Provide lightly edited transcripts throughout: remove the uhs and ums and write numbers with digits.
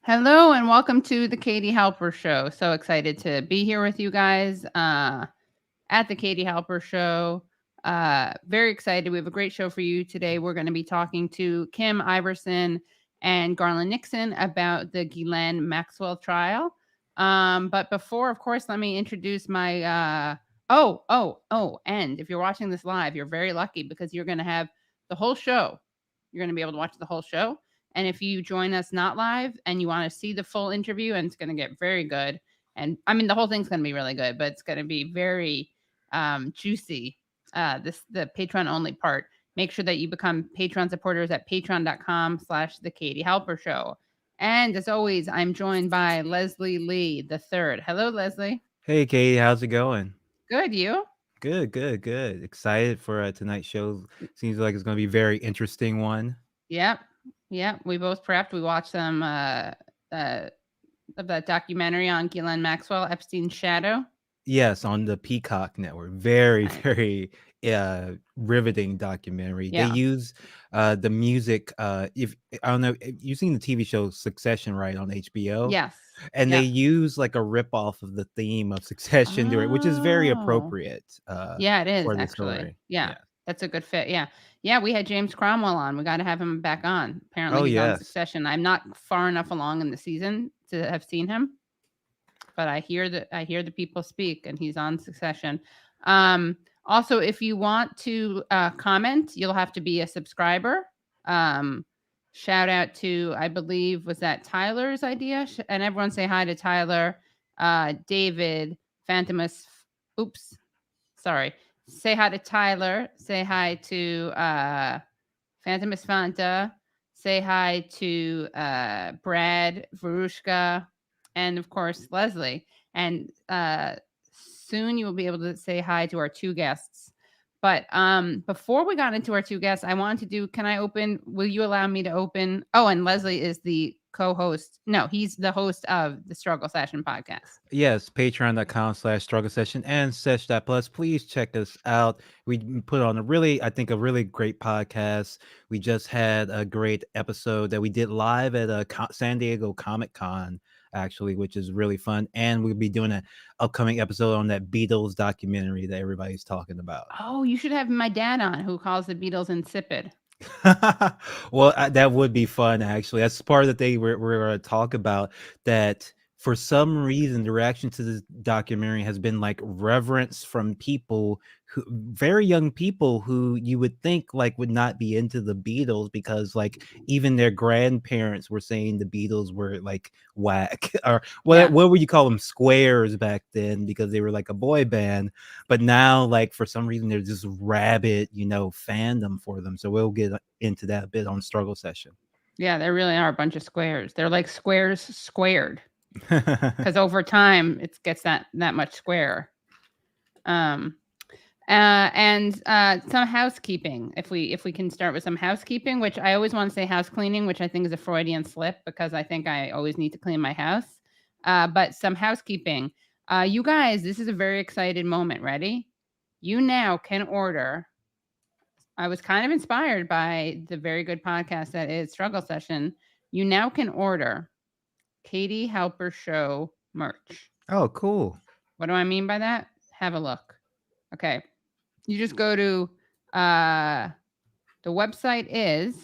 Hello and welcome to the Katie Halper Show. So excited to be here with you guys at the Katie Halper Show. Very excited. We have a great show for you today. We're going to be talking to Kim Iversen and Garland Nixon about the Ghislaine Maxwell trial. But before, of course, let me introduce my. And if you're watching this live, you're very lucky because you're going to have the whole show. You're going to be able to watch the whole show. And if you join us not live and you want to see the full interview, and it's going to get very good. And I mean, the whole thing's going to be really good, but it's going to be very juicy. The Patreon only part. Make sure that you become Patreon supporters at patreon.com/the Katie Halper Show. And as always, I'm joined by Leslie Lee the third. Hello, Leslie. Hey, Katie, how's it going? Good, you? Good. Excited for tonight's show. Seems like it's going to be a very interesting one. Yep. We both prepped. We watched some of that documentary on Ghislaine Maxwell, Epstein's Shadow. Yes, on the Peacock Network. Very, Nice. very riveting documentary. Yeah. They use the music. If I don't know, you've seen the TV show Succession, right, on HBO? Yes. And they Yeah. use like a ripoff of the theme of Succession during, which is very Oh. appropriate Yeah, it is for the actually. story. Yeah. Yeah. That's a good fit. Yeah, we had James Cromwell on. We got to have him back on. Apparently Oh, he's on yes. Succession. I'm not far enough along in the season to have seen him, but I hear the people speak and he's on Succession. Also, if you want to comment, you'll have to be a subscriber. Shout out to, I believe, was that Tyler's idea? And everyone say hi to Tyler, David, Phantomus. Oops, sorry. Say hi to Tyler. Say hi to Phantomus Fanta. Say hi to Brad, Varushka, and of course Leslie. And soon you will be able to say hi to our two guests. But before we got into our two guests, I wanted to do, can I open? Will you allow me to open? Oh, and Leslie is the co-host. No, he's the host of the Struggle Session podcast. Yes, patreon.com/struggle session and sesh.plus. Please check us out. We put on a really great podcast. We just had a great episode that we did live at a San Diego Comic Con, actually, which is really fun. And we'll be doing an upcoming episode on that Beatles documentary that everybody's talking about. Oh, you should have my dad on, who calls the Beatles insipid. Well, that would be fun, actually. That's part that we're going to talk about, that for some reason the reaction to this documentary has been like reverence from people who, very young people who you would think like would not be into the Beatles, because like even their grandparents were saying the Beatles were like whack or Yeah. what would you call them, squares back then, because they were like a boy band. But now, like, for some reason there's this rabid, fandom for them. So we'll get into that a bit on Struggle Session. Yeah, there really are a bunch of squares. They're like squares squared, because over time it gets that much square. And some housekeeping. If we can start with some housekeeping, which I always want to say house cleaning, which I think is a Freudian slip because I think I always need to clean my house. But some housekeeping. You guys, this is a very excited moment. Ready? You now can order. I was kind of inspired by the very good podcast that is Struggle Session. You now can order Katie Halper Show merch. Oh, cool. What do I mean by that? Have a look. Okay. You just go to the website is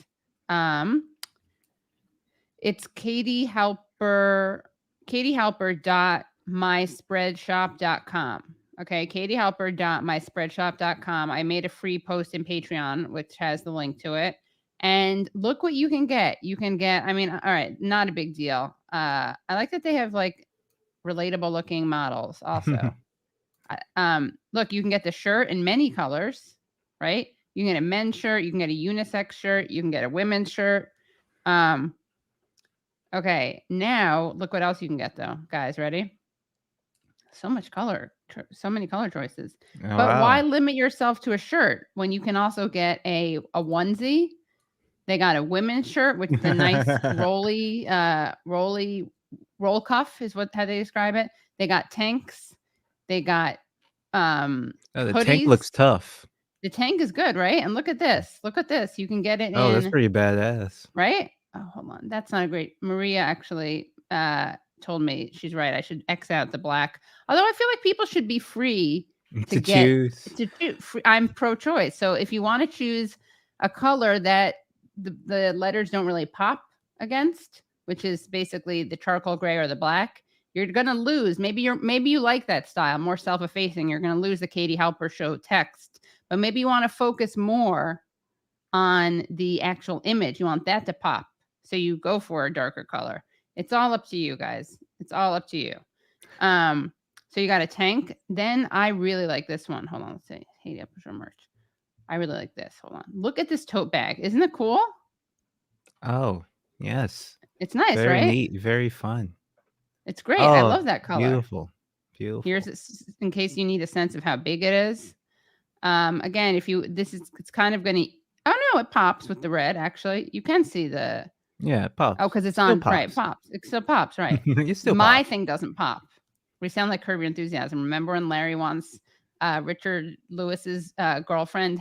it's Katie Halper.myspreadshop.com. Okay, katiehalper.myspreadshop.com. I made a free post in Patreon, which has the link to it. And look what you can get. You can get, I mean, all right, not a big deal. I like that they have like relatable looking models also. Look, you can get the shirt in many colors, right? You can get a men's shirt, you can get a unisex shirt, you can get a women's shirt. Okay, now look what else you can get though. Guys, ready? So much color, so many color choices. Oh, But why wow. limit yourself to a shirt when you can also get a onesie? They got a women's shirt with the nice roll cuff is how they describe it. They got tanks. They got Oh, the tank hoodies. looks tough. The tank is good, right? And look at this. Look at this. You can get it Oh, that's in, pretty badass. right? Oh, hold on. That's not a great. Maria actually told me she's right. I should X out the black. Although I feel like people should be free to To get choose. to choose. I'm pro-choice. So if you want to choose a color that the letters don't really pop against, which is basically the charcoal gray or the black, you're gonna lose. Maybe you like that style, more self-effacing. You're gonna lose the Katie Halper Show text, but maybe you want to focus more on the actual image. You want that to pop. So you go for a darker color. It's all up to you guys. It's all up to you. So you got a tank. Then I really like this one. Hold on, let's see. Hey, Show merch. I really like this. Hold on. Look at this tote bag. Isn't it cool? Oh, yes. It's nice, Very right? neat. Very fun. It's great. Oh, I love that color. Beautiful. Beautiful. Here's in case you need a sense of how big it is. Again, it's kind of gonna. Oh no, it pops with the red. Actually, you can see the. Yeah, it pops. Oh, because it's Still on pops. right. Pops. It still pops. Right. It still My pops. thing doesn't pop. We sound like Curb Your Enthusiasm. Remember when Larry wants Richard Lewis's girlfriend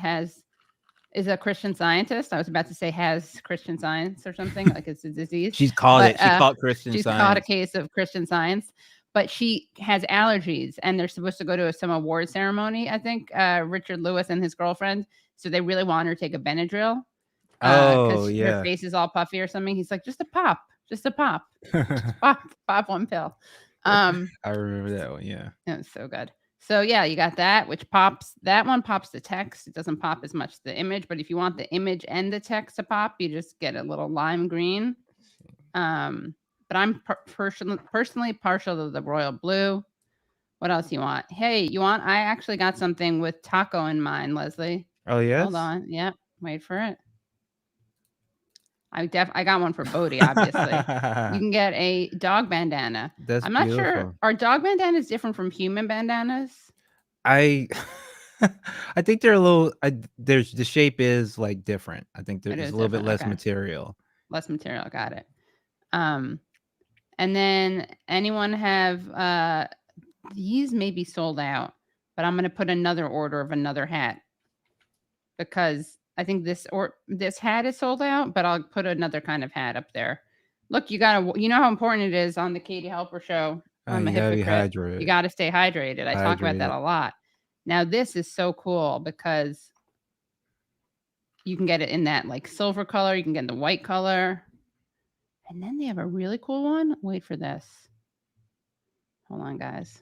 is a Christian Scientist? I was about to say has Christian Science or something like it's a disease. She's called it. She called Christian She's Science. caught a case of Christian Science, but she has allergies, and they're supposed to go to some award ceremony. I think Richard Lewis and his girlfriend. So they really want her to take a Benadryl. Oh yeah. Her face is all puffy or something. He's like, just a pop. Just pop one pill. I remember that one. Yeah. It was so good. So yeah, you got that, which pops. That one pops the text. It doesn't pop as much the image, but if you want the image and the text to pop, you just get a little lime green. But I'm personally partial to the royal blue. What else you want? Hey, I actually got something with taco in mind, Leslie. Oh yes. Hold on. Yep. Wait for it. I got one for Bodhi, obviously. You can get a dog bandana. That's I'm not beautiful. sure. Are dog bandanas different from human bandanas? I think they're a little. There's the shape is like different. I think there's a little bit less material. Less material. Got it. And then anyone have these may be sold out, but I'm gonna put another order of another hat because I think this hat is sold out, but I'll put another kind of hat up there. Look, you know how important it is on the Katie Halper Show. I'm a hypocrite. You got to stay hydrated. I talk about that a lot. Now this is so cool because you can get it in that like silver color. You can get in the white color. And then they have a really cool one. Wait for this. Hold on, guys.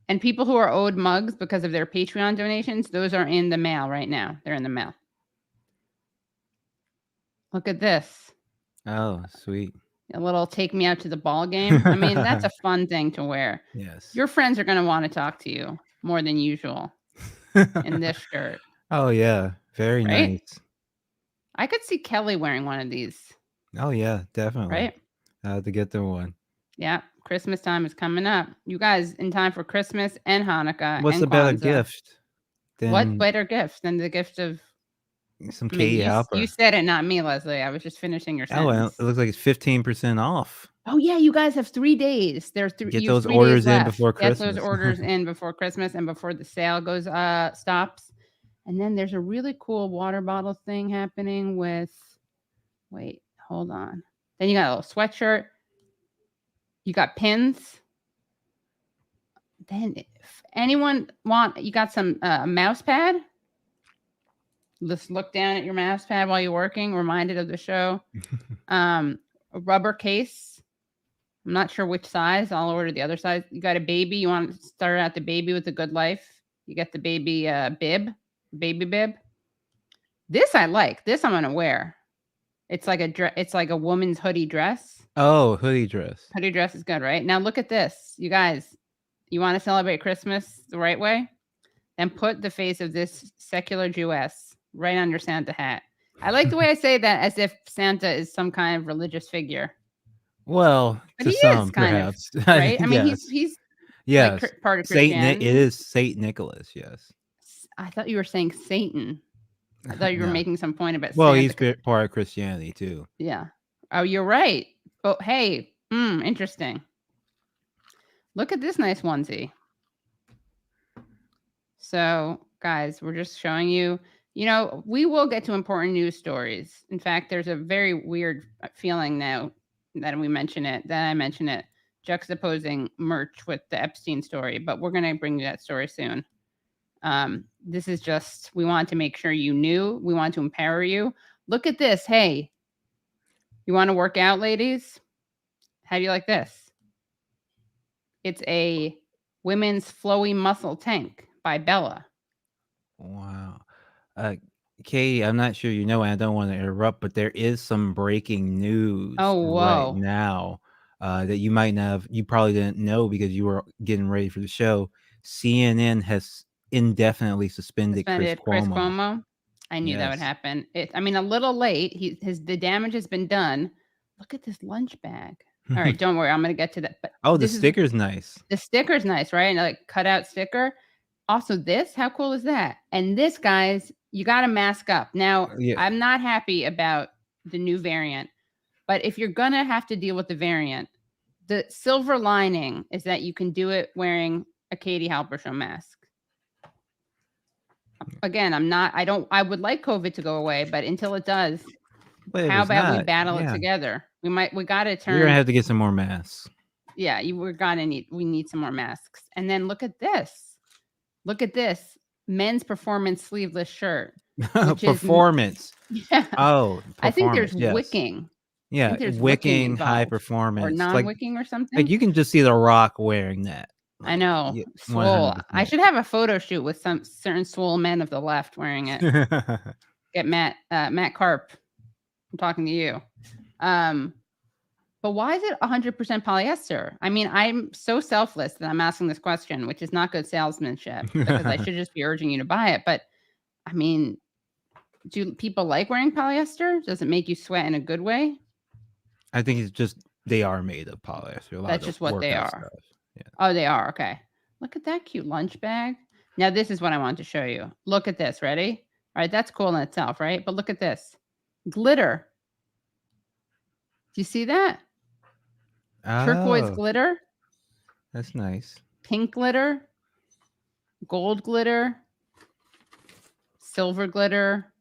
And people who are owed mugs because of their Patreon donations, those are in the mail right now. They're in the mail. Look at this. Oh, sweet. A little take me out to the ball game. I mean, that's a fun thing to wear. Yes. Your friends are going to want to talk to you more than usual in this shirt. Oh, yeah. Very nice. I could see Kelly wearing one of these. Oh, yeah, definitely. Right? I have to get the one. Yeah. Christmas time is coming up. You guys in time for Christmas and Hanukkah. What's and a better Kwanzaa. gift? What better gift than the gift of some Katie Halper? You said it, not me, Leslie. I was just finishing your sentence. Oh, well, it looks like it's 15% off. Oh yeah, you guys have 3 days. There's Get those orders in before Christmas. Get those orders in before Christmas and before the sale goes stops. And then there's a really cool water bottle thing happening with. Wait, hold on. Then you got a little sweatshirt. You got pins. Then if anyone you got some mouse pad. Just look down at your mouse pad while you're working, reminded of the show. A rubber case. I'm not sure which size. I'll order the other size. You got a baby. You want to start out the baby with a good life. You get the baby baby bib. This I like. This I'm gonna wear. It's like it's like a woman's hoodie dress. Oh, hoodie dress. Hoodie dress is good, right? Now look at this. You guys, you want to celebrate Christmas the right way? Then put the face of this secular Jewess right on your Santa hat. I like the way I say that as if Santa is some kind of religious figure. Well, but to he some, is kind perhaps. of, right? I mean, yes. he's yes. Like part of Christianity. It is Saint Nicholas, yes. I thought you were saying Satan. I thought you were making some point about Well, Santa. he's part of Christianity, too. Yeah. Oh, you're right. Oh, hey, interesting. Look at this nice onesie. So, guys, we're just showing you You know, we will get to important news stories. In fact, there's a very weird feeling now that I mention it, juxtaposing merch with the Epstein story, but we're going to bring you that story soon. This is just, we want to make sure you knew. We want to empower you. Look at this. Hey, you want to work out, ladies? How do you like this? It's a women's flowy muscle tank by Bella. Wow. Katie, I'm not sure you know, and I don't want to interrupt, but there is some breaking news right whoa. now that you might not have, you probably didn't know because you were getting ready for the show. CNN has indefinitely suspended Chris Cuomo. I knew that would Yes. happen. I mean, a little late. The damage has been done. Look at this lunch bag. All right, don't worry. I'm going to get to that. But Oh, the sticker's nice. The sticker's nice, right? And like cutout sticker. Also, this, how cool is that? And this, guys, you got to mask up. Now, Yeah. I'm not happy about the new variant, but if you're going to have to deal with the variant, the silver lining is that you can do it wearing a Katie Halper Show mask. Again, I would like COVID to go away, but until it does, how about we battle it together? We got to turn. We're going to have to get some more masks. Yeah, we need some more masks. And then look at this. Look at this. Men's performance sleeveless shirt. Performance. Yeah. Oh, I think there's yes. wicking. Yeah, wicking, high performance. Or non-wicking or something. Like you can just see The Rock wearing that. Like, I know. Swole. 100%. I should have a photo shoot with some certain swole men of the left wearing it. Get Matt Karp. I'm talking to you. But why is it 100% polyester? I mean, I'm so selfless that I'm asking this question, which is not good salesmanship because I should just be urging you to buy it. But I mean, do people like wearing polyester? Does it make you sweat in a good way? I think it's just they are made of polyester. That's just what they are. Yeah. Oh, they are. Okay. Look at that cute lunch bag. Now, this is what I want to show you. Look at this. Ready? All right. That's cool in itself, right? But look at this. Glitter. Do you see that? Turquoise glitter. That's nice. Pink glitter. Gold glitter. Silver glitter.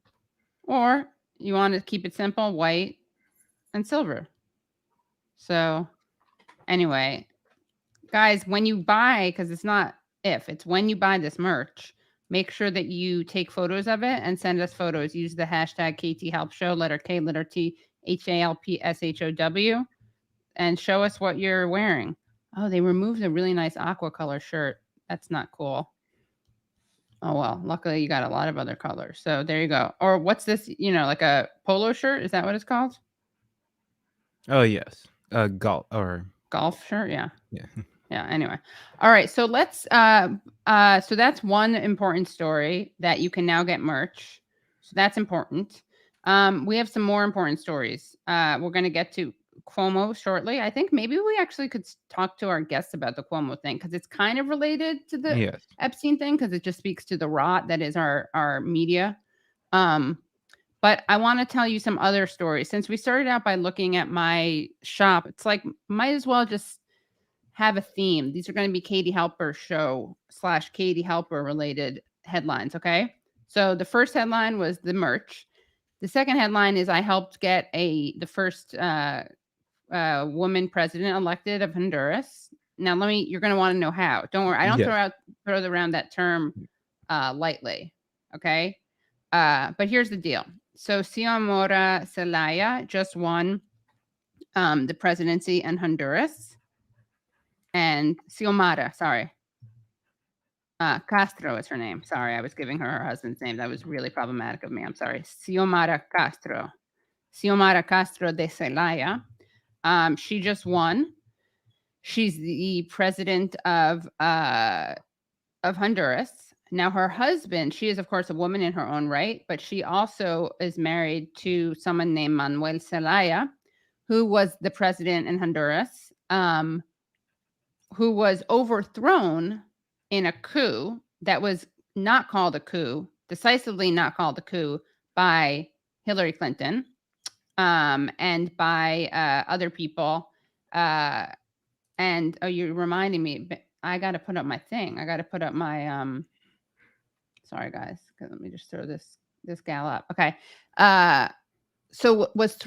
Or you want to keep it simple, white and silver. So anyway, guys, when you buy, because it's not if, it's when you buy this merch, make sure that you take photos of it and send us photos. Use the hashtag KT Help Show, letter K, letter T, HALPSHOW, and show us what you're wearing. Oh, they removed a really nice aqua color shirt. That's not cool. Oh, well, luckily you got a lot of other colors. So there you go. Or what's this, like a polo shirt? Is that what it's called? Oh, yes. Golf shirt. Yeah. Yeah. Yeah. Anyway. All right. So let's, so that's one important story that you can now get merch. So that's important. We have some more important stories. We're going to get to Cuomo shortly. I think maybe we actually could talk to our guests about the Cuomo thing because it's kind of related to the Epstein thing because it just speaks to the rot that is our media. But I want to tell you some other stories. Since we started out by looking at my shop, it's like might as well just have a theme. These are going to be Katie Halper Show / Katie Halper related headlines. Okay. So the first headline was the merch. The second headline is I helped get the first woman president elected of Honduras. Now, you're going to want to know how. Don't worry. I don't throw around that term lightly. Okay. But here's the deal. So Xiomara Zelaya just won the presidency in Honduras. And Xiomara, sorry. Castro is her name. Sorry, I was giving her husband's name. That was really problematic of me. I'm sorry. Xiomara Castro. Xiomara Castro de Zelaya. She just won. She's the president of Honduras. Now, her husband, she is, of course, a woman in her own right, but she also is married to someone named Manuel Zelaya, who was the president in Honduras, who was overthrown in a coup that was not called a coup, decisively not called a coup by Hillary Clinton and by other people. And you're reminding me, I got to put up my thing. I got to put up my, sorry guys, let me just throw this this gal up. Okay. So was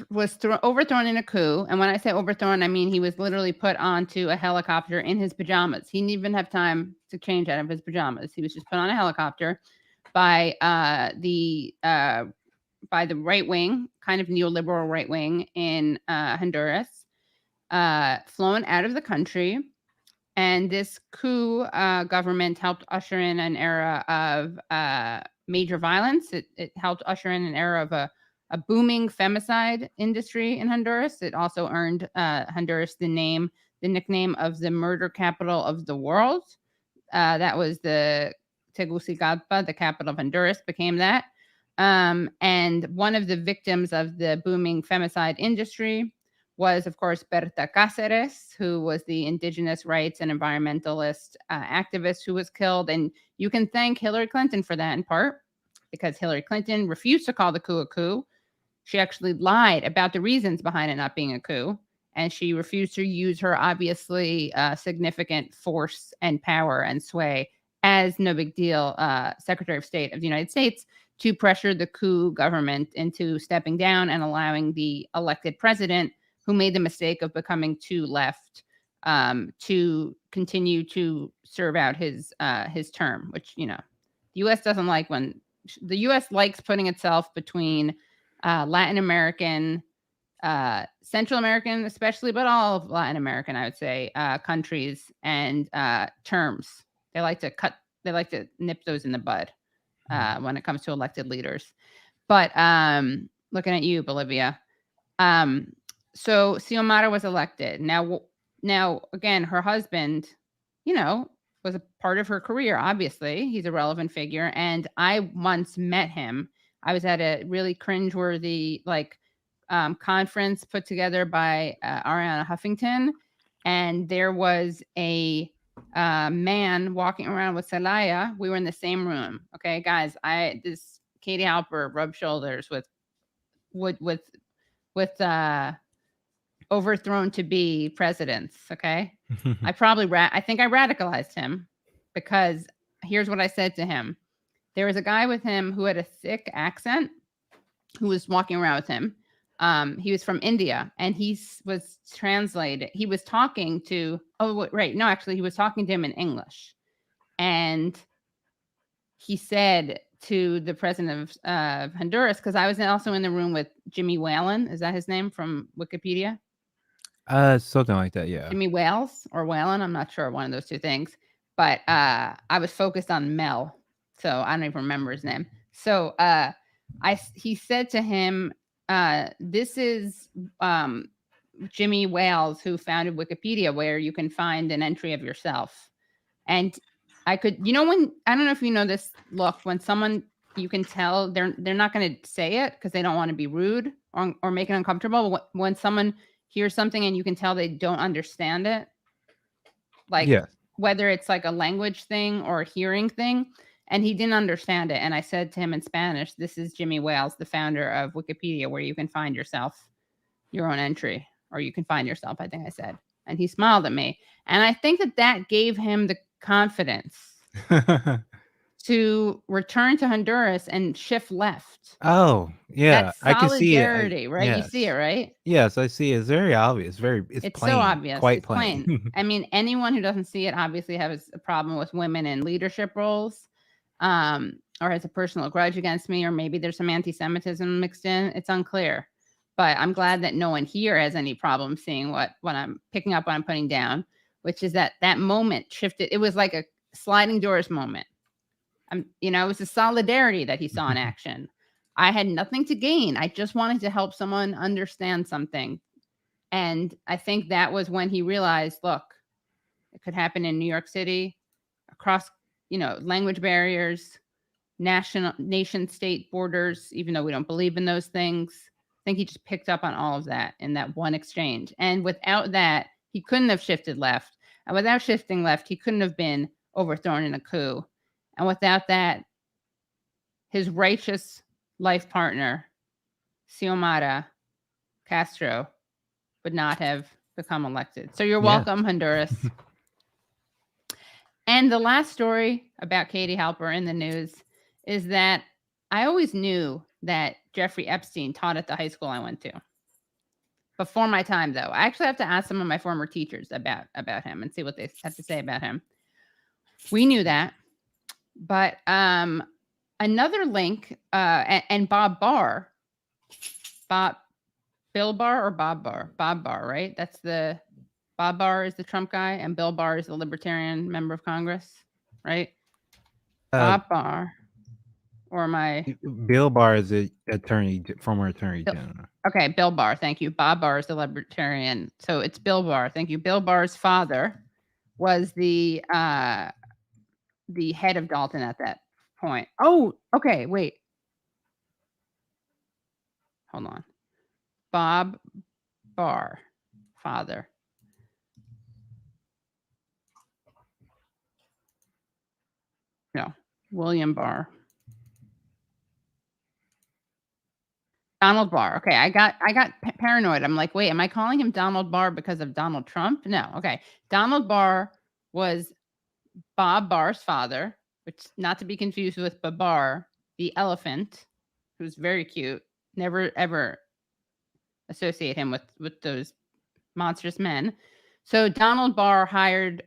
overthrown in a coup. And when I say overthrown, I mean he was literally put onto a helicopter in his pajamas. He didn't even have time to change out of his pajamas. He was just put on a helicopter by the right wing, kind of neoliberal right wing in Honduras, flown out of the country. And this coup government helped usher in an era of major violence. It helped usher in an era of a booming femicide industry in Honduras. It also earned Honduras the nickname of the murder capital of the world. That was the Tegucigalpa, the capital of Honduras, became that. And one of the victims of the booming femicide industry was, of course, Berta Cáceres, who was the indigenous rights and environmentalist activist who was killed. And you can thank Hillary Clinton for that in part, because Hillary Clinton refused to call the coup a coup. She actually lied about the reasons behind it not being a coup, and she refused to use her obviously significant force and power and sway as no big deal Secretary of State of the United States to pressure the coup government into stepping down and allowing the elected president, who made the mistake of becoming too left, to continue to serve out his term, which, the U.S. doesn't like. When the U.S. likes putting itself between Latin American, Central American especially, but all of Latin American, I would say, countries and terms. They like to nip those in the bud when it comes to elected leaders. But looking at you, Bolivia. So Xiomara was elected. Now again, her husband, was a part of her career. Obviously, he's a relevant figure. And I once met him. I was at a really cringeworthy conference put together by Ariana Huffington, and there was a man walking around with Celaya. We were in the same room. Okay, guys, this Katie Halper rubbed shoulders with overthrown to be presidents. Okay, I think I radicalized him, because here's what I said to him. There was a guy with him who had a thick accent who was walking around with him. He was from India, and he was translated. He was talking to, he was talking to him in English. And he said to the president of Honduras, because I was also in the room with Jimmy Whalen. Is that his name from Wikipedia? Something like that, yeah. Jimmy Wales or Whalen, I'm not sure, one of those two things. But I was focused on Mel, so I don't even remember his name. So he said to him, this is Jimmy Wales, who founded Wikipedia, where you can find an entry of yourself. And I could, I don't know if you know this look, when someone, you can tell they're not going to say it because they don't want to be rude or make it uncomfortable. When someone hears something and you can tell they don't understand it, whether it's like a language thing or a hearing thing, and he didn't understand it. And I said to him in Spanish, this is Jimmy Wales, the founder of Wikipedia, where you can find yourself your own entry, or you can find yourself, I think I said. And he smiled at me. And I think that gave him the confidence to return to Honduras and shift left. Oh, yeah. That's I can see solidarity, right? Yes. You see it, right? Yes, I see it. It's very obvious. It's plain, so obvious. Quite it's plain. I mean, anyone who doesn't see it obviously has a problem with women in leadership roles, or has a personal grudge against me, or maybe there's some anti-Semitism mixed in. It's unclear. But I'm glad that no one here has any problem seeing what I'm picking up, what I'm putting down, which is that moment shifted. It was like a sliding doors moment. It was a solidarity that he saw in action. I had nothing to gain. I just wanted to help someone understand something. And I think that was when he realized, look, it could happen in New York City, across, language barriers, nation state borders, even though we don't believe in those things. I think he just picked up on all of that in that one exchange. And without that, he couldn't have shifted left. And without shifting left, he couldn't have been overthrown in a coup. And without that, his righteous life partner, Xiomara Castro, would not have become elected. So you're welcome, Honduras. And the last story about Katie Halper in the news is that I always knew that Jeffrey Epstein taught at the high school I went to. Before my time, though, I actually have to ask some of my former teachers about him and see what they have to say about him. We knew that, but another link and Bob Barr, Bill Barr or Bob Barr? Bob Barr, right? That's the Bob Barr is the Trump guy, and Bill Barr is the Libertarian member of Congress, right? Bob Barr, or Bill Barr is the former attorney general. Okay, Bill Barr. Thank you. Bob Barr is the Libertarian. So it's Bill Barr. Thank you. Bill Barr's father was the head of Dalton at that point. Oh, okay. Wait. Hold on. Bob Barr, father. No, William Barr. Donald Barr. Okay, I got paranoid. I'm like, wait, am I calling him Donald Barr because of Donald Trump? No. Okay. Donald Barr was Bob Barr's father, which not to be confused with Babar, the elephant, who's very cute. Never ever associate him with those monstrous men. So Donald Barr hired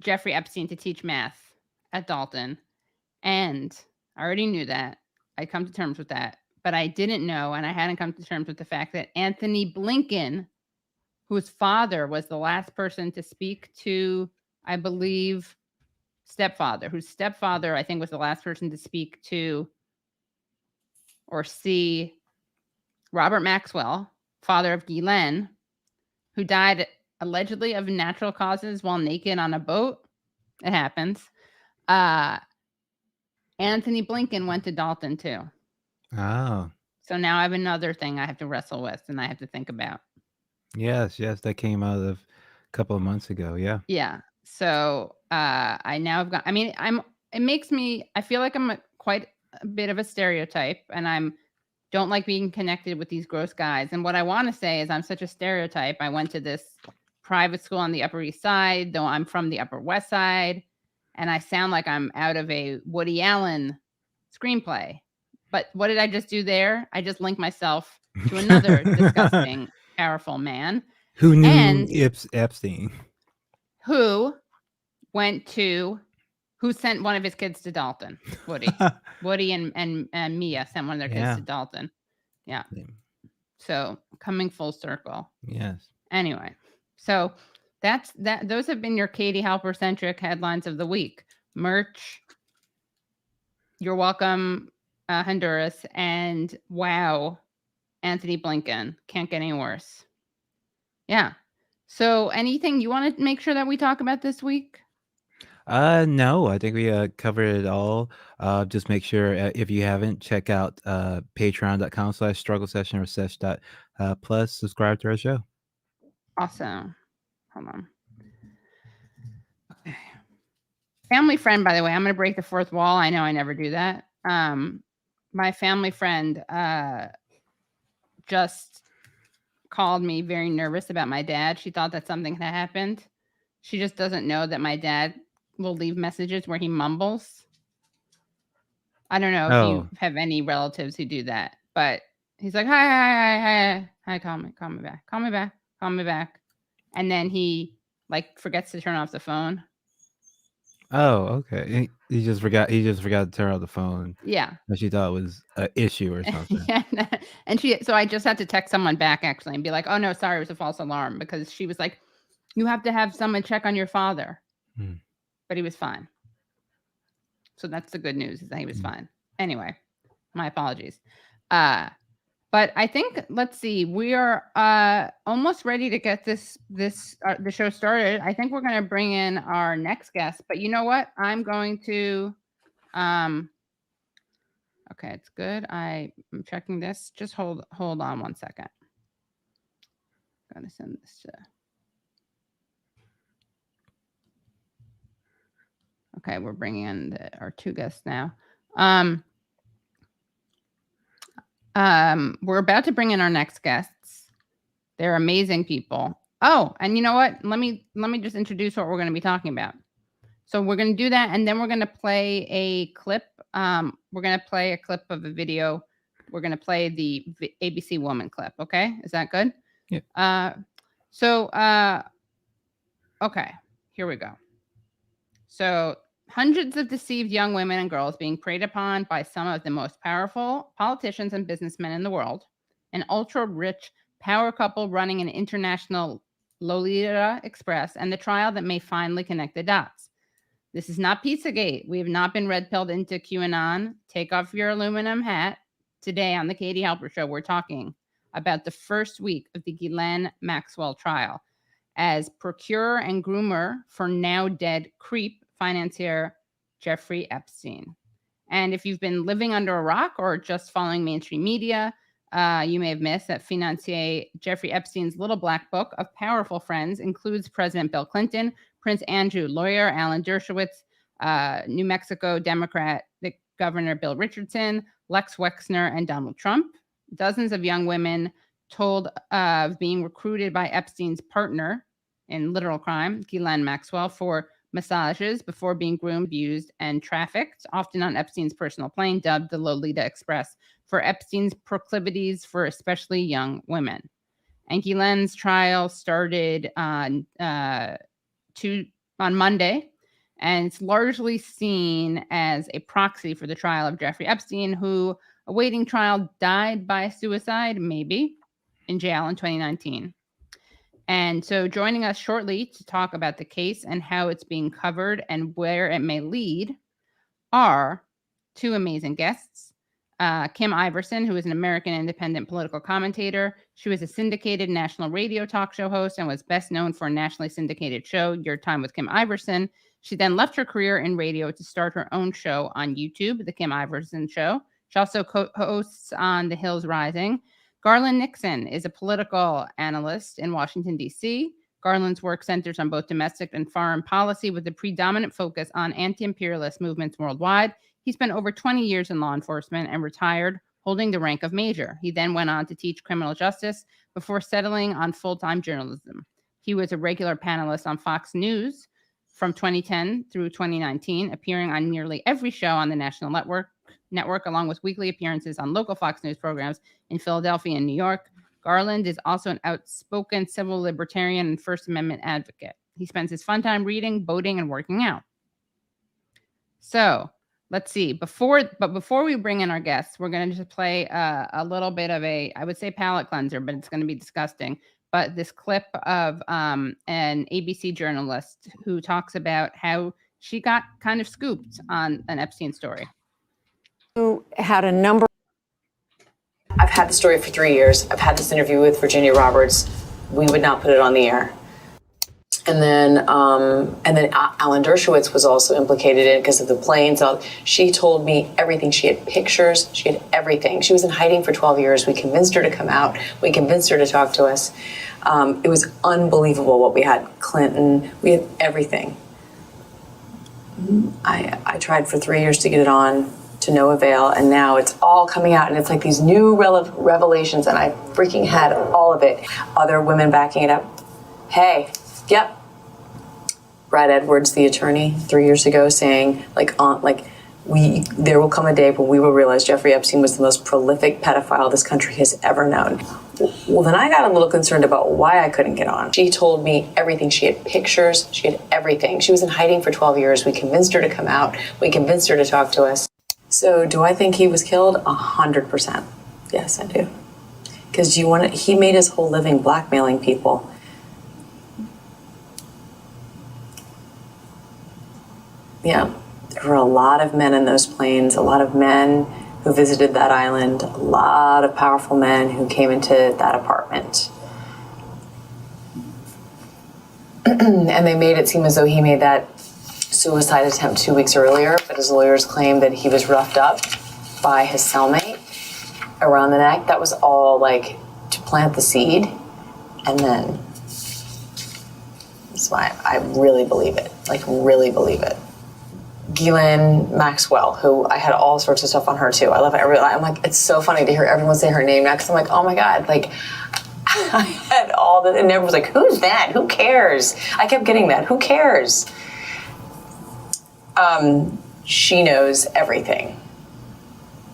Jeffrey Epstein to teach math at Dalton. And I already knew that. I'd come to terms with that. But I didn't know, and I hadn't come to terms with the fact that Anthony Blinken, whose father was the last person to speak to, I believe, whose stepfather, I think, was the last person to speak to or see Robert Maxwell, father of Ghislaine, who died allegedly of natural causes while naked on a boat. It happens. Anthony Blinken went to Dalton too. Oh. So now I have another thing I have to wrestle with and I have to think about. Yes, that came out of a couple of months ago. Yeah. Yeah. So I now have got, I feel like I'm quite a bit of a stereotype, and don't like being connected with these gross guys. And what I want to say is I'm such a stereotype. I went to this private school on the Upper East Side, though I'm from the Upper West Side. And I sound like I'm out of a Woody Allen screenplay. But what did I just do there? I just linked myself to another disgusting, powerful man. Who knew Epstein? Who sent one of his kids to Dalton? Woody. Woody and Mia sent one of their kids to Dalton. Yeah. So coming full circle. Yes. Anyway, so those have been your Katie Halper centric headlines of the week. Merch, you're welcome, Honduras, and wow, Anthony Blinken. Can't get any worse. Yeah. So anything you want to make sure that we talk about this week? No, I think we covered it all. Just make sure if you haven't, check out patreon.com/struggle session or sesh.plus. Subscribe to our show. Awesome. Hold on. Okay. Family friend, by the way, I'm going to break the fourth wall. I know I never do that. My family friend just called me very nervous about my dad. She thought that something had happened. She just doesn't know that my dad will leave messages where he mumbles. I don't know if you have any relatives who do that, but he's like, hi, call me back. And then he forgets to turn off the phone. Oh, okay. He just forgot to turn off the phone. Yeah. That she thought was an issue or something. Yeah. And so I just had to text someone back actually and be like, oh no, sorry, it was a false alarm, because she was like, you have to have someone check on your father. But he was fine. So that's the good news, is that he was fine. Anyway, my apologies. But I think, let's see, we are almost ready to get the show started. I think we're going to bring in our next guest, but you know what? I'm going to, okay, it's good. I'm checking this. Just hold on 1 second. I'm going to send this to, okay, we're bringing in our two guests now. We're about to bring in our next guests. They're amazing people. Oh, and you know what? Let me just introduce what we're going to be talking about. So we're going to do that, and then we're going to play a clip. We're going to play a clip of a video. We're going to play the ABC Woman clip. Okay, is that good? Yeah. Okay, here we go. So hundreds of deceived young women and girls being preyed upon by some of the most powerful politicians and businessmen in the world. An ultra-rich power couple running an international Lolita Express, and the trial that may finally connect the dots. This is not Pizzagate. We have not been red-pilled into QAnon. Take off your aluminum hat. Today on the Katie Halper Show, we're talking about the first week of the Ghislaine Maxwell trial as procurer and groomer for now dead creep financier Jeffrey Epstein. And if you've been living under a rock or just following mainstream media, you may have missed that financier Jeffrey Epstein's little black book of powerful friends includes President Bill Clinton, Prince Andrew, lawyer Alan Dershowitz, New Mexico Democratic Governor Bill Richardson, Lex Wexner, and Donald Trump. Dozens of young women told of being recruited by Epstein's partner in literal crime, Ghislaine Maxwell, for massages before being groomed, abused, and trafficked, often on Epstein's personal plane, dubbed the Lolita Express, for Epstein's proclivities for especially young women. And Ghislaine's trial started on Monday, and it's largely seen as a proxy for the trial of Jeffrey Epstein, who, awaiting trial, died by suicide, maybe, in jail in 2019. And so joining us shortly to talk about the case and how it's being covered and where it may lead are two amazing guests. Kim Iversen, who is an American independent political commentator. She was a syndicated national radio talk show host and was best known for a nationally syndicated show, Your Time with Kim Iversen. She then left her career in radio to start her own show on YouTube, The Kim Iversen Show. She also hosts on The Hills Rising. Garland Nixon is a political analyst in Washington, D.C. Garland's work centers on both domestic and foreign policy with a predominant focus on anti-imperialist movements worldwide. He spent over 20 years in law enforcement and retired, holding the rank of major. He then went on to teach criminal justice before settling on full-time journalism. He was a regular panelist on Fox News from 2010 through 2019, appearing on nearly every show on the national network, along with weekly appearances on local Fox News programs in Philadelphia and New York. Garland is also an outspoken civil libertarian and First Amendment advocate. He spends his fun time reading, boating, and working out. So let's see. Before we bring in our guests, we're going to just play a little bit of I would say palate cleanser, but it's going to be disgusting. But this clip of an ABC journalist who talks about how she got kind of scooped on an Epstein story. Who had a number. I've had the story for 3 years. I've had this interview with Virginia Roberts. We would not put it on the air. And then Alan Dershowitz was also implicated in it because of the planes. She told me everything. She had pictures. She had everything. She was in hiding for 12 years. We convinced her to come out. We convinced her to talk to us. It was unbelievable what we had. Clinton. We had everything. I tried for 3 years to get it on, to no avail, and now it's all coming out, and it's like these new revelations, and I freaking had all of it. Other women backing it up. Hey, yep. Brad Edwards, the attorney, 3 years ago, saying there will come a day when we will realize Jeffrey Epstein was the most prolific pedophile this country has ever known. Well, then I got a little concerned about why I couldn't get on. She told me everything. She had pictures. She had everything. She was in hiding for 12 years. We convinced her to come out. We convinced her to talk to us. So do I think he was killed? 100%. Yes, I do. Because he made his whole living blackmailing people. Yeah, there were a lot of men in those planes, a lot of men who visited that island, a lot of powerful men who came into that apartment. And they made it seem as though he made that suicide attempt 2 weeks earlier, but his lawyers claimed that he was roughed up by his cellmate around the neck. That was all to plant the seed. And then, that's why I really believe it, really believe it. Ghislaine Maxwell, who I had all sorts of stuff on her too. I love it. I'm like, it's so funny to hear everyone say her name now, because I'm like, oh my God, I had all this, and everyone was like, who's that? Who cares? I kept getting that. Who cares? She knows everything.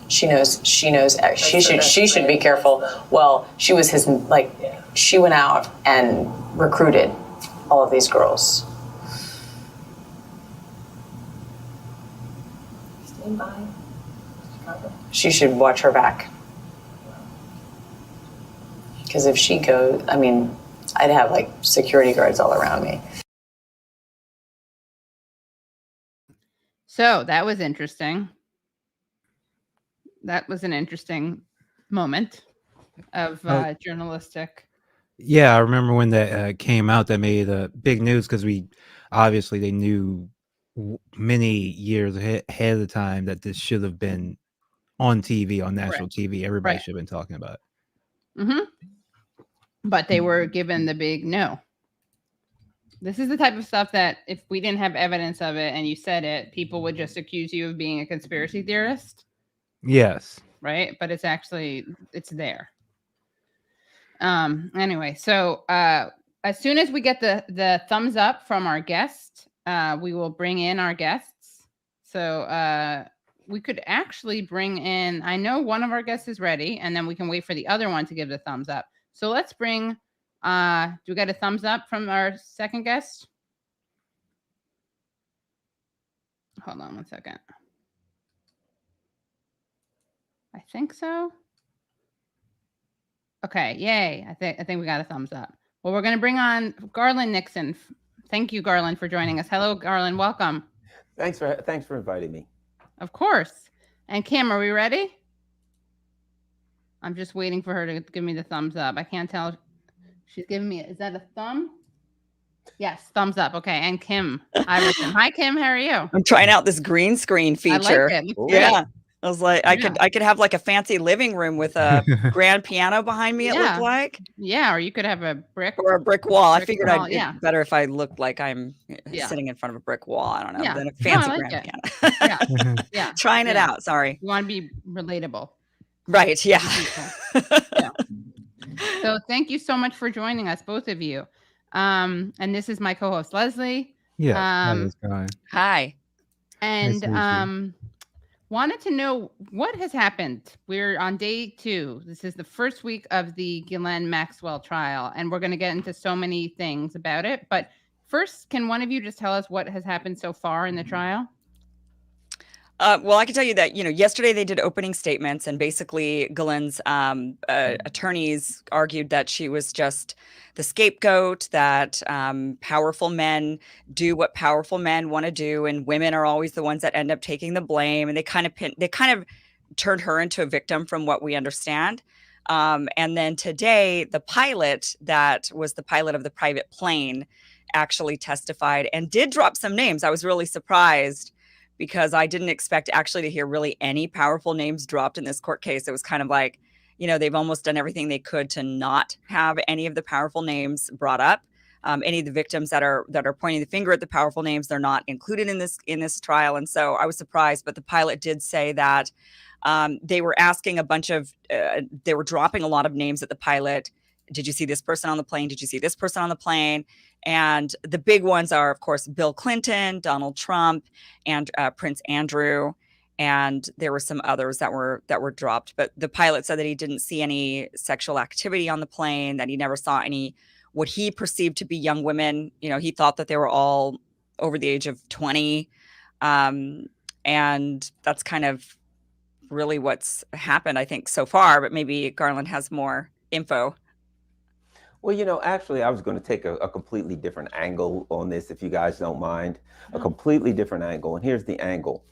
She knows. She should be careful. Well, she was his, like, she went out and recruited all of these girls. Stand by. She should watch her back. Because if she goes, I mean, I'd have like security guards all around me. So that was interesting. That was an interesting moment of journalistic. Yeah, I remember when that came out. That made big news because they knew many years ahead of the time that this should have been on TV, on national TV. Everybody should have been talking about it. Mm-hmm. But they were given the big no. This is the type of stuff that if we didn't have evidence of it and you said it, people would just accuse you of being a conspiracy theorist. Yes. Right? But it's there. Anyway, so as soon as we get the thumbs up from our guest, we will bring in our guests. So we could actually bring in, I know one of our guests is ready, and then we can wait for the other one to give the thumbs up. So let's bring, do we get a thumbs up from our second guest? Hold on one second. I think so. Okay, yay. I think we got a thumbs up. Well, we're going to bring on Garland Nixon. Thank you, Garland, for joining us. Hello, Garland. Welcome. Thanks for inviting me. Of course. And Kim, are we ready? I'm just waiting for her to give me the thumbs up. I can't tell. She's giving me, is that a thumb? Yes, thumbs up. Okay. And Kim Iversen. Hi, Kim. How are you? I'm trying out this green screen feature. I like it. Yeah. I was like, I could have like a fancy living room with a grand piano behind me. It looked like. Yeah, or you could have a brick or a brick wall. I figured it's better if I looked like I'm sitting in front of a brick wall. I don't know. Than a fancy grand piano. Yeah. Trying it out. Sorry. You want to be relatable. Right. Yeah. So thank you so much for joining us, both of you. And this is my co-host Leslie. Yeah. Hi. And wanted to know what has happened. We're on day 2. This is the first week of the Ghislaine Maxwell trial, and we're going to get into so many things about it. But first, can one of you just tell us what has happened so far in the trial? Well, I can tell you that, yesterday they did opening statements, and basically Ghislaine's attorneys argued that she was just the scapegoat, that powerful men do what powerful men want to do, and women are always the ones that end up taking the blame. And they kind of turned her into a victim from what we understand. And then today, the pilot that was the pilot of the private plane actually testified and did drop some names. I was really surprised, because I didn't expect actually to hear really any powerful names dropped in this court case. It was kind of like, they've almost done everything they could to not have any of the powerful names brought up. Any of the victims that are pointing the finger at the powerful names, they're not included in this trial. And so I was surprised, but the pilot did say that they were asking a bunch of, they were dropping a lot of names at the pilot. Did you see this person on the plane? Did you see this person on the plane? And the big ones are, of course, Bill Clinton, Donald Trump, and Prince Andrew. And there were some others that were dropped. But the pilot said that he didn't see any sexual activity on the plane, that he never saw any what he perceived to be young women. He thought that they were all over the age of 20. And that's kind of really what's happened, I think, so far. But maybe Garland has more info. Well, actually, I was going to take a completely different angle on this, if you guys don't mind. A completely different angle. And here's the angle.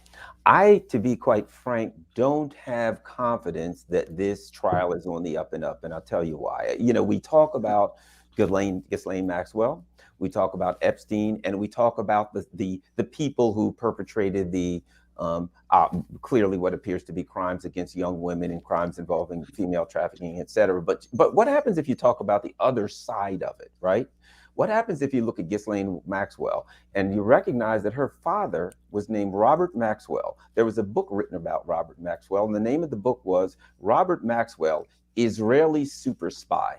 I, to be quite frank, don't have confidence that this trial is on the up and up. And I'll tell you why. We talk about Ghislaine Maxwell. We talk about Epstein, and we talk about the people who perpetrated the clearly what appears to be crimes against young women and crimes involving female trafficking, et cetera. But what happens if you talk about the other side of it, right? What happens if you look at Ghislaine Maxwell and you recognize that her father was named Robert Maxwell? There was a book written about Robert Maxwell, and the name of the book was Robert Maxwell, Israeli Super Spy.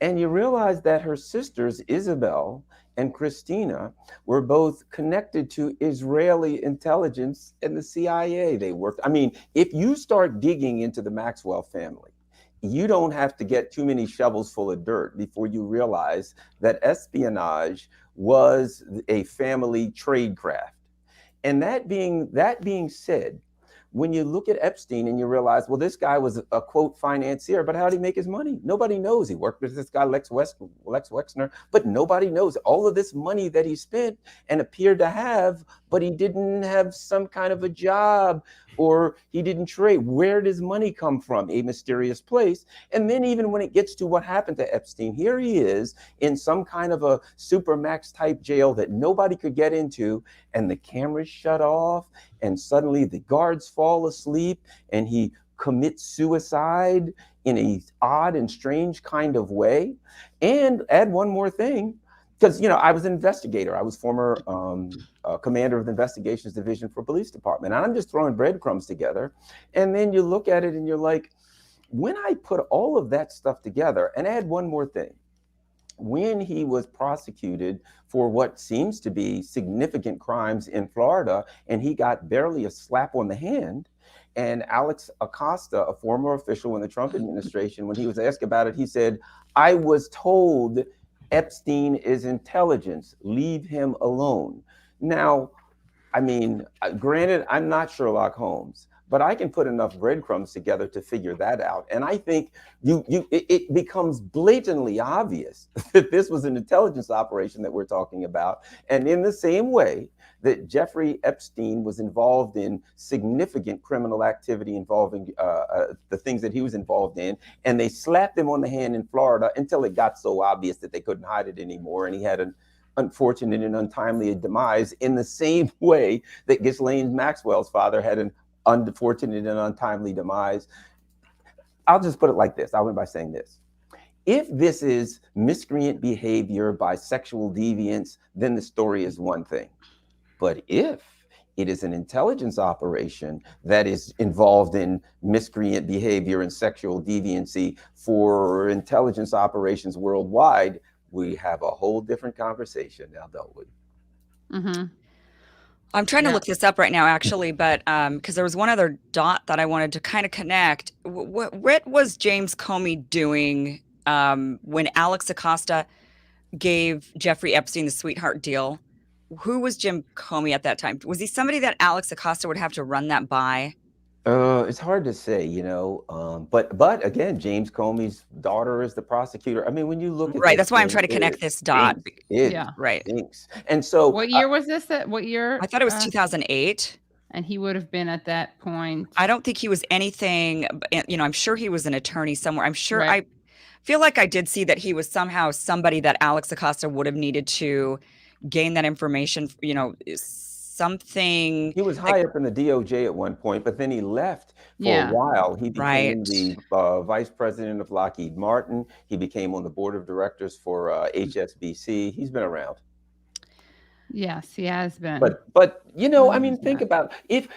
And you realize that her sisters, Isabel and Christina were both connected to Israeli intelligence and the CIA. They worked. I mean, if you start digging into the Maxwell family, you don't have to get too many shovels full of dirt before you realize that espionage was a family tradecraft. And that being said, when you look at Epstein and you realize, well, this guy was a quote financier, but how did he make his money? Nobody knows. He worked with this guy, Lex Wexner, but nobody knows all of this money that he spent and appeared to have, but he didn't have some kind of a job or he didn't trade. Where does money come from? A mysterious place. And then even when it gets to what happened to Epstein, here he is in some kind of a supermax type jail that nobody could get into, and the cameras shut off, and suddenly the guards fall asleep and he commits suicide in a odd and strange kind of way. And add one more thing, because, you know, I was an investigator. I was former commander of the investigations division for police department. And I'm just throwing breadcrumbs together. And then you look at it and you're like, when I put all of that stuff together, and add one more thing, when he was prosecuted for what seems to be significant crimes in Florida, and he got barely a slap on the hand, and Alex Acosta, a former official in the Trump administration, when he was asked about it, he said, I was told Epstein is intelligence, leave him alone. Now, I mean, granted, I'm not Sherlock Holmes, but I can put enough breadcrumbs together to figure that out. And I think it becomes blatantly obvious that this was an intelligence operation that we're talking about. And in the same way that Jeffrey Epstein was involved in significant criminal activity involving the things that he was involved in, and they slapped him on the hand in Florida until it got so obvious that they couldn't hide it anymore. And he had an unfortunate and untimely demise, in the same way that Ghislaine Maxwell's father had an unfortunate and untimely demise. I'll just put it like this. I'll end by saying this. If this is miscreant behavior by sexual deviants, then the story is one thing. But if it is an intelligence operation that is involved in miscreant behavior and sexual deviancy for intelligence operations worldwide, we have a whole different conversation now, don't we? Mm-hmm. I'm trying to look this up right now, actually, but because there was one other dot that I wanted to kind of connect. What was James Comey doing when Alex Acosta gave Jeffrey Epstein the sweetheart deal? Who was Jim Comey at that time? Was he somebody that Alex Acosta would have to run that by? It's hard to say, you know, but again, James Comey's daughter is the prosecutor. I mean, when you look at Right, that's why I'm trying to connect this dot. Right. Stinks. And so what year was this? What year? I thought it was 2008. And he would have been at that point. I don't think he was anything, you know, I'm sure he was an attorney somewhere. I'm sure, I feel like I did see that he was somehow somebody that Alex Acosta would have needed to gain that information, you know, something. He was high up in the DOJ at one point, but then he left for a while. He became the vice president of Lockheed Martin. He became on the board of directors for HSBC. He's been around. Yes, he has been. But you know, I mean, think about if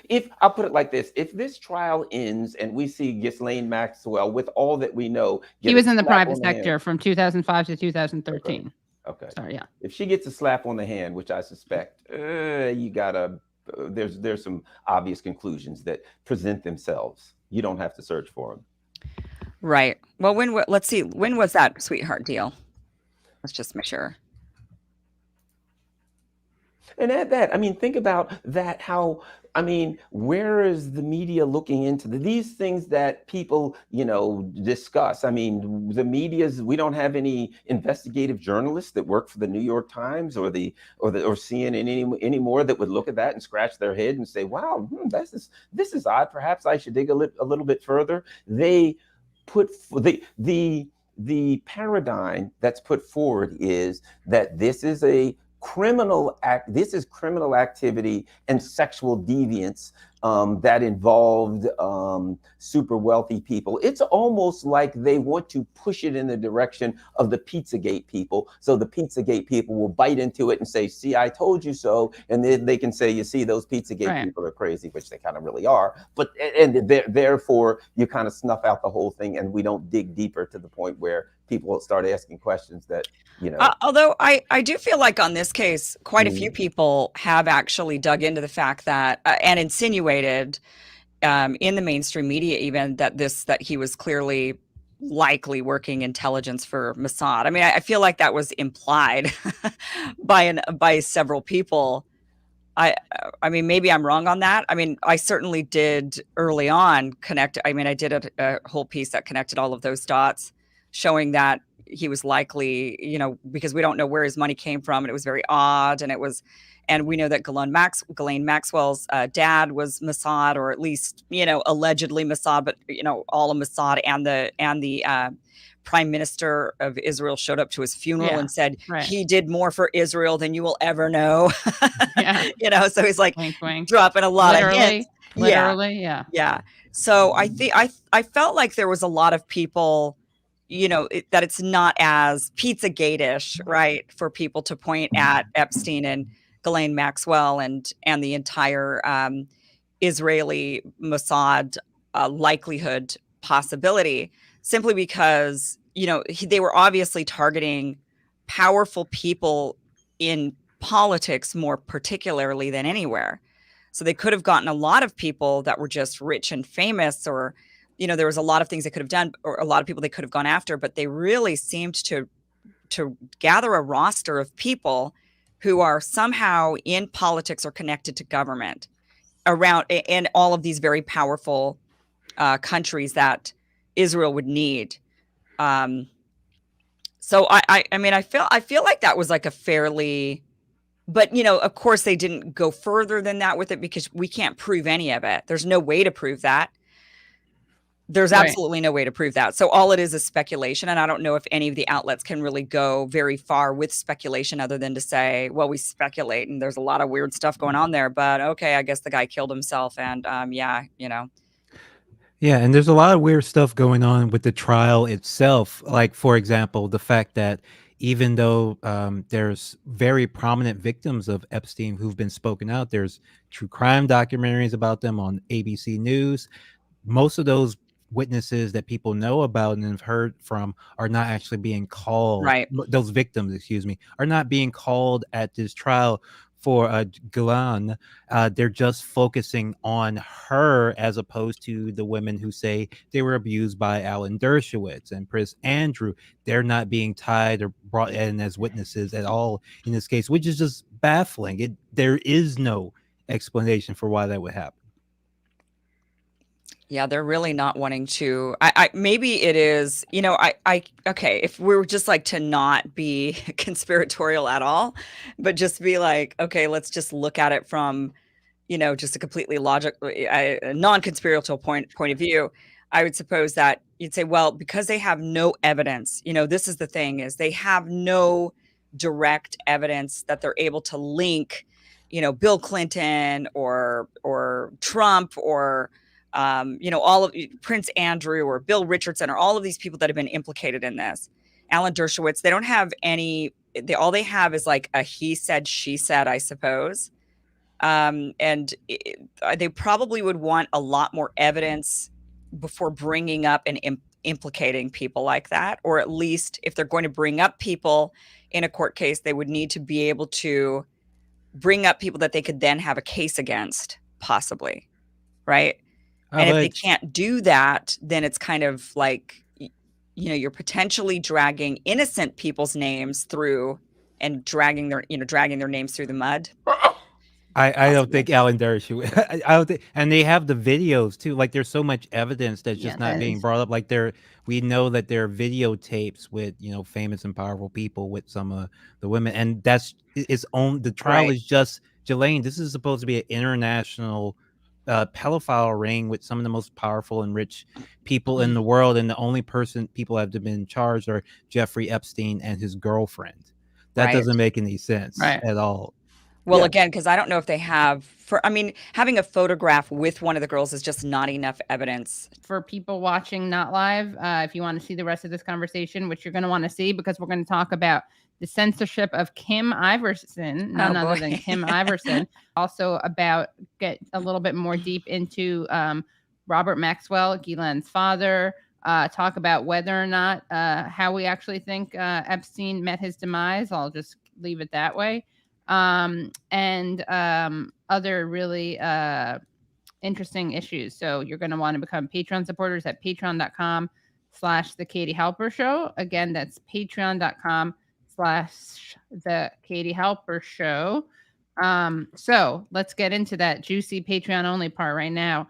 I'll put it like this: if this trial ends and we see Ghislaine Maxwell with all that we know, he was in the private sector from 2005 to 2013. Okay. Sorry, yeah. If she gets a slap on the hand, which I suspect, you gotta. There's some obvious conclusions that present themselves. You don't have to search for them. Right. Well, let's see. When was that sweetheart deal? Let's just make sure. And at that, I mean, think about that. How, I mean, where is the media looking into these things that people, you know, discuss? I mean, the media's, we don't have any investigative journalists that work for the New York Times or CNN anymore that would look at that and scratch their head and say, wow, this is odd. Perhaps I should dig a little bit further. They put the paradigm that's put forward is that this is a criminal act. This is criminal activity and sexual deviance that involved super wealthy people. It's almost like they want to push it in the direction of the Pizzagate people. So the Pizzagate people will bite into it and say, see, I told you so. And then they can say, you see, those Pizzagate people are crazy, which they kind of really are. But and therefore, you kind of snuff out the whole thing, and we don't dig deeper to the point where people start asking questions that, although I do feel like on this case, quite a few people have actually dug into the fact that and insinuated in the mainstream media even that he was clearly likely working intelligence for Mossad. I mean, I feel like that was implied by several people. I mean, maybe I'm wrong on that. I mean, I certainly did early on connect. I mean, I did a whole piece that connected all of those dots, showing that he was likely, because we don't know where his money came from, and it was very odd. And we know that Ghislaine Maxwell's dad was Mossad, or at least, allegedly Mossad, but all of Mossad, and the Prime Minister of Israel showed up to his funeral and said he did more for Israel than you will ever know. So he's like wink, wink. dropping a lot of hints. Literally, yeah. So I think I felt like there was a lot of people, that it's not as Pizzagate-ish, right, for people to point at Epstein and Ghislaine Maxwell and the entire Israeli Mossad likelihood possibility, simply because they were obviously targeting powerful people in politics more particularly than anywhere. So they could have gotten a lot of people that were just rich and famous, or there was a lot of things they could have done, or a lot of people they could have gone after, but they really seemed to gather a roster of people who are somehow in politics or connected to government around in all of these very powerful countries that Israel would need. So I mean, I feel like that was like a fairly, but of course they didn't go further than that with it, because we can't prove any of it. There's no way to prove that. There's absolutely no way to prove that. So all it is speculation. And I don't know if any of the outlets can really go very far with speculation, other than to say, well, we speculate and there's a lot of weird stuff going on there, but okay, I guess the guy killed himself. And Yeah, and there's a lot of weird stuff going on with the trial itself. Like, for example, the fact that even though there's very prominent victims of Epstein who've been spoken out, there's true crime documentaries about them on ABC News. Most of those witnesses that people know about and have heard from are not actually being called. Right. Those victims, are not being called at this trial for Ghislaine. They're just focusing on her, as opposed to the women who say they were abused by Alan Dershowitz and Prince Andrew. They're not being tied or brought in as witnesses at all in this case, which is just baffling. There is no explanation for why that would happen. Yeah, they're really not wanting to. I maybe it is, okay, if we were just like to not be conspiratorial at all, but just be like, okay, let's just look at it from, just a completely non-conspiratorial point of view. I would suppose that you'd say, well, because they have no evidence, this is the thing, is they have no direct evidence that they're able to link, Bill Clinton or Trump or all of Prince Andrew or Bill Richardson, or all of these people that have been implicated in this. Alan Dershowitz, they don't have any, all they have is like a he said, she said, I suppose. They probably would want a lot more evidence before bringing up and implicating people like that. Or at least if they're going to bring up people in a court case, they would need to be able to bring up people that they could then have a case against, possibly. Right. And if they can't do that, then it's kind of like, you're potentially dragging innocent people's names through and dragging their names through the mud. I don't think Alan Dershowitz. I don't think, and they have the videos too. Like, there's so much evidence that's just not being brought up. Like, we know that there are videotapes with famous and powerful people with some of the women, and that's its own. The trial is just Ghislaine. This is supposed to be an international pedophile ring with some of the most powerful and rich people in the world, and the only people have been charged are Jeffrey Epstein and his girlfriend. That doesn't make any sense at all. Well, Yeah. again, because I don't know if they have I mean, having a photograph with one of the girls is just not enough evidence. For people watching not live, if you want to see the rest of this conversation, which you're going to want to see because we're going to talk about the censorship of Kim Iversen, none other than Kim Iversen. Also get a little bit more deep into Robert Maxwell, Ghislaine's father. Talk about whether or not how we actually think Epstein met his demise. I'll just leave it that way. And other really interesting issues. So you're going to want to become Patreon supporters at patreon.com/The Katie Halper Show. Again, that's patreon.com/The Katie Halper Show. So let's get into that juicy Patreon only part right now.